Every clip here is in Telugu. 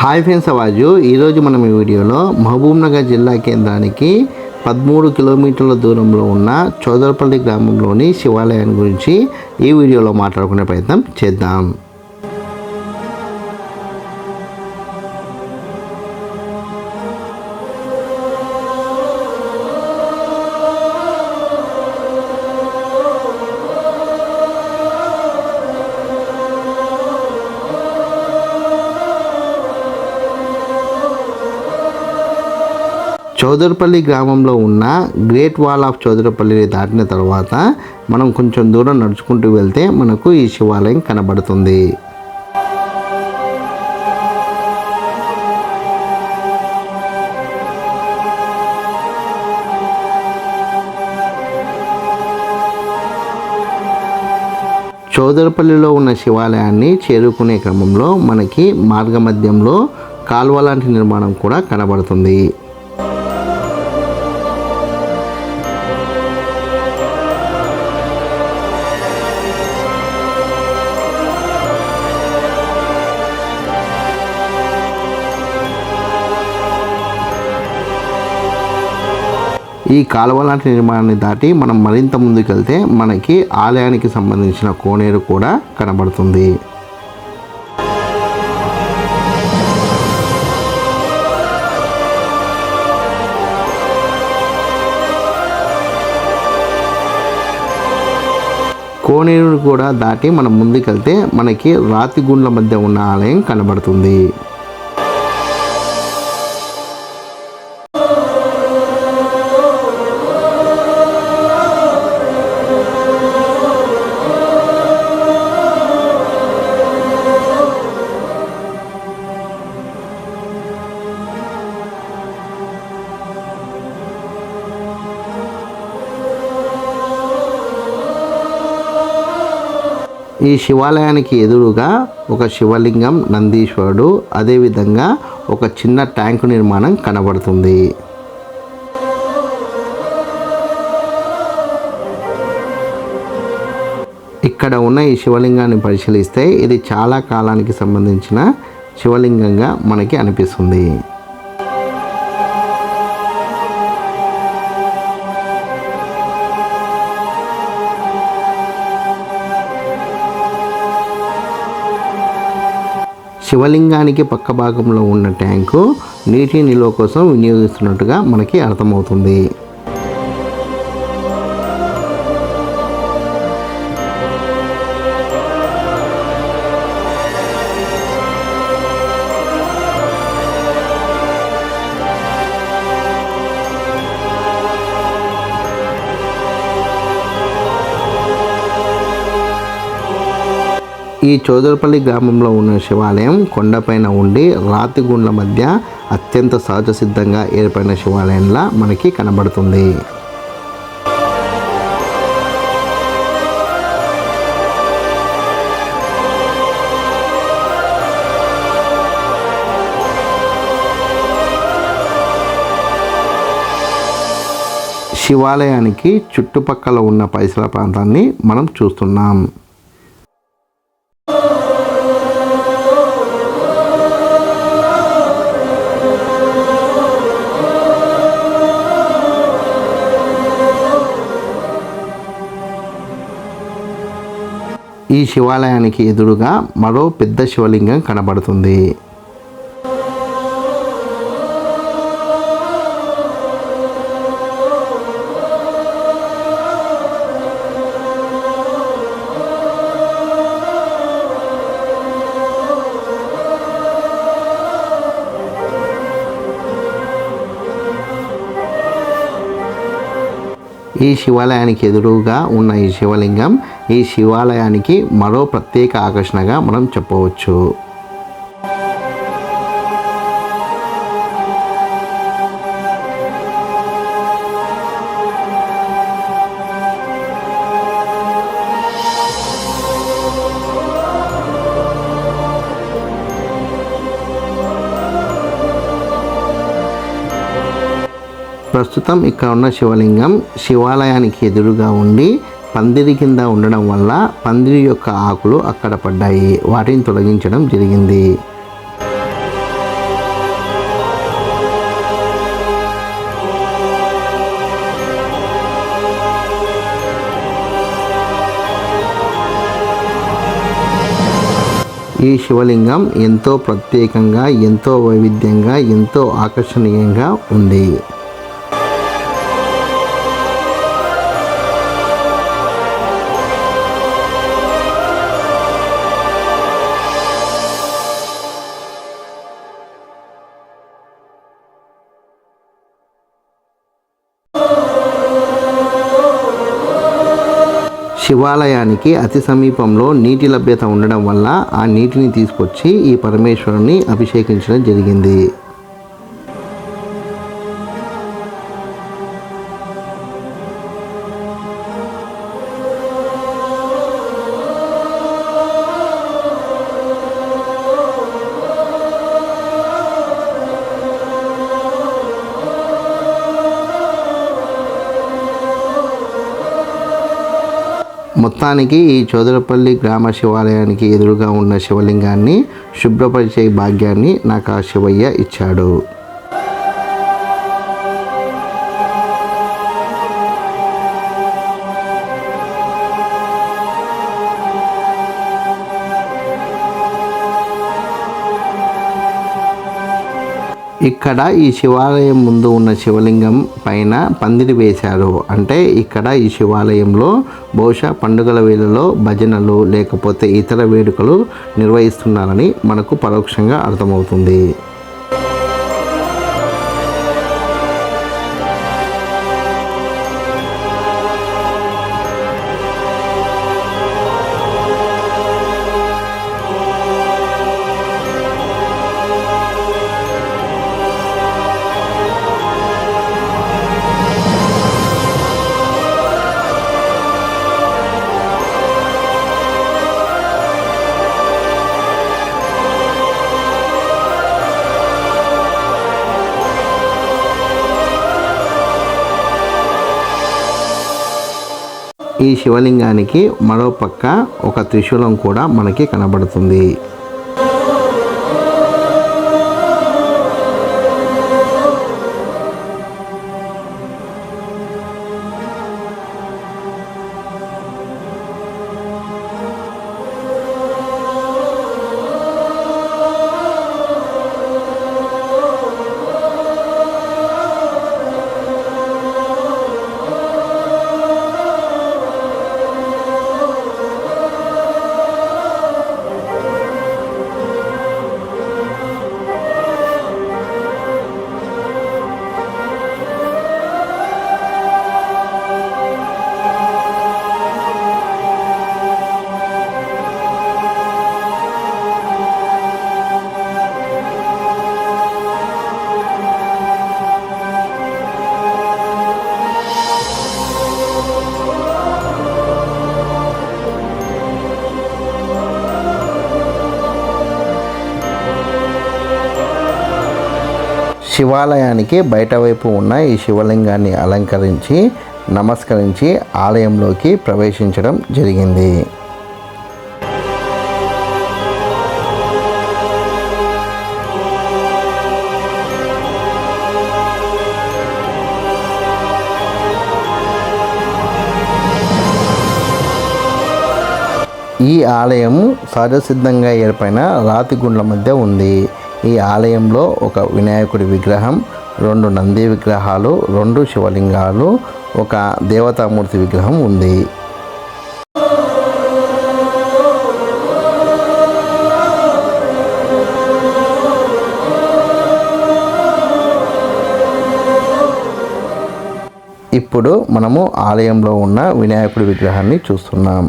హాయ్ ఫ్రెండ్స్, ఈరోజు మనం ఈ వీడియోలో మహబూబ్నగర్ జిల్లా కేంద్రానికి 13 కిలోమీటర్ల దూరంలో ఉన్న చౌదరపల్లి గ్రామంలోని శివాలయాన్ని గురించి ఈ వీడియోలో మాట్లాడుకునే ప్రయత్నం చేద్దాం. చౌదరపల్లి గ్రామంలో ఉన్న గ్రేట్ వాల్ ఆఫ్ చౌదరపల్లిని దాటిన తర్వాత మనం కొంచెం దూరం నడుచుకుంటూ వెళ్తే మనకు ఈ శివాలయం కనబడుతుంది. చౌదరపల్లిలో ఉన్న శివాలయాన్ని చేరుకునే క్రమంలో మనకి మార్గమధ్యంలో కాలువ లాంటి నిర్మాణం కూడా కనబడుతుంది. ఈ కాలువ లాంటి నిర్మాణాన్ని దాటి మనం మరింత ముందుకు వెళ్తే మనకి ఆలయానికి సంబంధించిన కోనేరు కూడా కనబడుతుంది. కోనేరు కూడా దాటి మనం ముందుకెళ్తే మనకి రాతి గుండ్ల మధ్య ఉన్న ఆలయం కనబడుతుంది. ఈ శివాలయానికి ఎదురుగా ఒక శివలింగం, నందీశ్వరుడు, అదేవిధంగా ఒక చిన్న ట్యాంకు నిర్మాణం కనబడుతుంది. ఇక్కడ ఉన్న ఈ శివలింగాన్ని పరిశీలిస్తే ఇది చాలా కాలానికి సంబంధించిన శివలింగంగా మనకి అనిపిస్తుంది. శివలింగానికి పక్క భాగంలో ఉన్న ట్యాంకు నీటి నిల్వ కోసం వినియోగిస్తున్నట్టుగా మనకి అర్థమవుతుంది. ఈ చౌదరపల్లి గ్రామంలో ఉన్న శివాలయం కొండపైన ఉండి రాతి గుండ్ల మధ్య అత్యంత సహజ సిద్ధంగా ఏర్పడిన శివాలయంలా మనకి కనబడుతుంది. శివాలయానికి చుట్టుపక్కల ఉన్న పరిసర ప్రాంతాన్ని మనం చూస్తున్నాం. ఈ శివాలయానికి ఎదురుగా మరో పెద్ద శివలింగం కనబడుతుంది. ఈ శివాలయానికి ఎదురుగా ఉన్న ఈ శివలింగం ఈ శివాలయానికి మరో ప్రత్యేక ఆకర్షణగా మనం చెప్పవచ్చు. ప్రస్తుతం ఇక్కడ ఉన్న శివలింగం శివాలయానికి ఎదురుగా ఉండి పందిరి కింద ఉండడం వల్ల పందిరి యొక్క ఆకులు అక్కడ పడ్డాయి. వాటిని తొలగించడం జరిగింది. ఈ శివలింగం ఎంతో ప్రత్యేకంగా, ఎంతో వైవిధ్యంగా, ఎంతో ఆకర్షణీయంగా ఉంది. శివాలయానికి అతి సమీపంలో నీటి లభ్యత ఉండడం వల్ల ఆ నీటిని తీసుకొచ్చి ఈ పరమేశ్వరుని అభిషేకించడం జరిగింది. మొత్తానికి ఈ చోదరపల్లి గ్రామ శివాలయానికి ఎదురుగా ఉన్న శివలింగాన్ని శుభ్రపరిచే భాగ్యాన్ని నాకు ఆ శివయ్య ఇచ్చాడు. ఇక్కడ ఈ శివాలయం ముందు ఉన్న శివలింగం పైన పందిరి వేశారు. అంటే ఇక్కడ ఈ శివాలయంలో బహుశా పండుగల వేళలో భజనలు లేకపోతే ఇతర వేడుకలు నిర్వహిస్తున్నారని మనకు పరోక్షంగా అర్థమవుతుంది. ఈ శివలింగానికి మరో పక్క ఒక త్రిశూలం కూడా మనకి కనబడుతుంది. శివాలయానికి బయట వైపు ఉన్న ఈ శివలింగాన్ని అలంకరించి నమస్కరించి ఆలయంలోకి ప్రవేశించడం జరిగింది. ఈ ఆలయం సహజసిద్ధంగా ఏర్పడిన రాతి గుండ్ల మధ్య ఉంది. ఈ ఆలయంలో ఒక వినాయకుడి విగ్రహం, 2 నంది విగ్రహాలు, 2 శివలింగాలు, ఒక దేవతామూర్తి విగ్రహం ఉంది. ఇప్పుడు మనము ఆలయంలో ఉన్న వినాయకుడి విగ్రహాన్ని చూస్తున్నాం.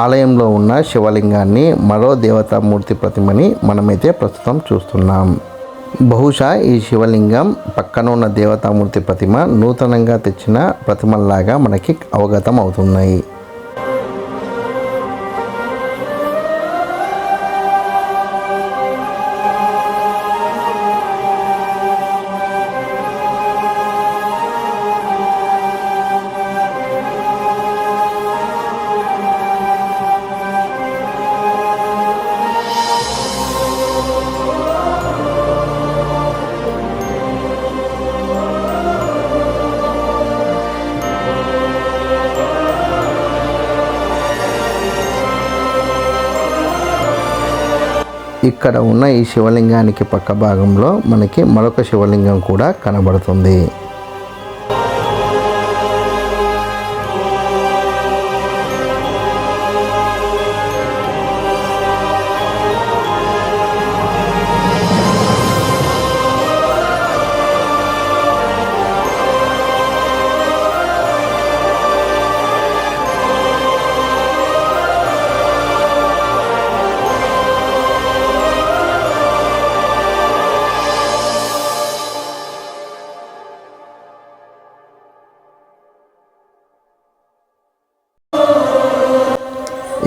ఆలయంలో ఉన్న శివలింగాన్ని, మరో దేవతామూర్తి ప్రతిమని మనమైతే ప్రస్తుతం చూస్తున్నాం. బహుశా ఈ శివలింగం పక్కన ఉన్న దేవతామూర్తి ప్రతిమ నూతనంగా తెచ్చిన ప్రతిమల్లాగా మనకి అవగతం అవుతున్నాయి. ఇక్కడ ఉన్న ఈ శివలింగానికి పక్క భాగంలో మనకి మరొక శివలింగం కూడా కనబడుతుంది.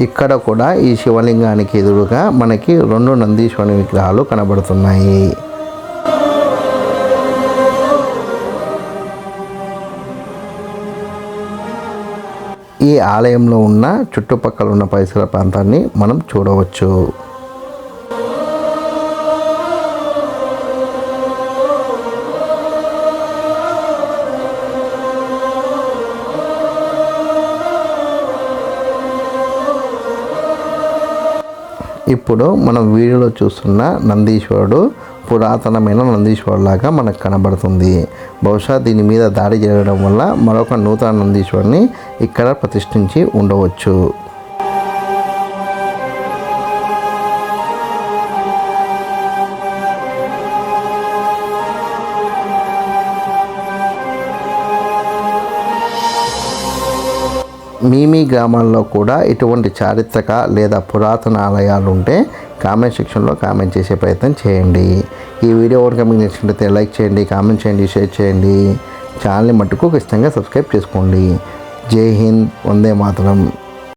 ఇక్కడ కూడా ఈ శివలింగానికి ఎదురుగా మనకి 2 నందీశ్వరుని విగ్రహాలు కనబడుతున్నాయి. ఈ ఆలయంలో ఉన్న చుట్టుపక్కల ఉన్న పరిసర ప్రాంతాన్ని మనం చూడవచ్చు. ఇప్పుడు మనం వీడియోలో చూస్తున్న నందీశ్వరుడు పురాతనమైన నందీశ్వరులాగా మనకు కనబడుతుంది. బహుశా దీని మీద దాడి జరగడం వల్ల మరొక నూతన నందీశ్వరుని ఇక్కడ ప్రతిష్ఠించి ఉండవచ్చు. మీ గ్రామాల్లో కూడా ఇటువంటి చారిత్రక లేదా పురాతన ఆలయాలు ఉంటే కామెంట్ సెక్షన్లో కామెంట్ చేసే ప్రయత్నం చేయండి. ఈ వీడియో కనుక మీకు నచ్చినట్లయితే లైక్ చేయండి, కామెంట్ చేయండి, షేర్ చేయండి. ఛానల్ని మట్టుకు ఖచ్చితంగా సబ్స్క్రైబ్ చేసుకోండి. జై హింద్, వందే మాతరం.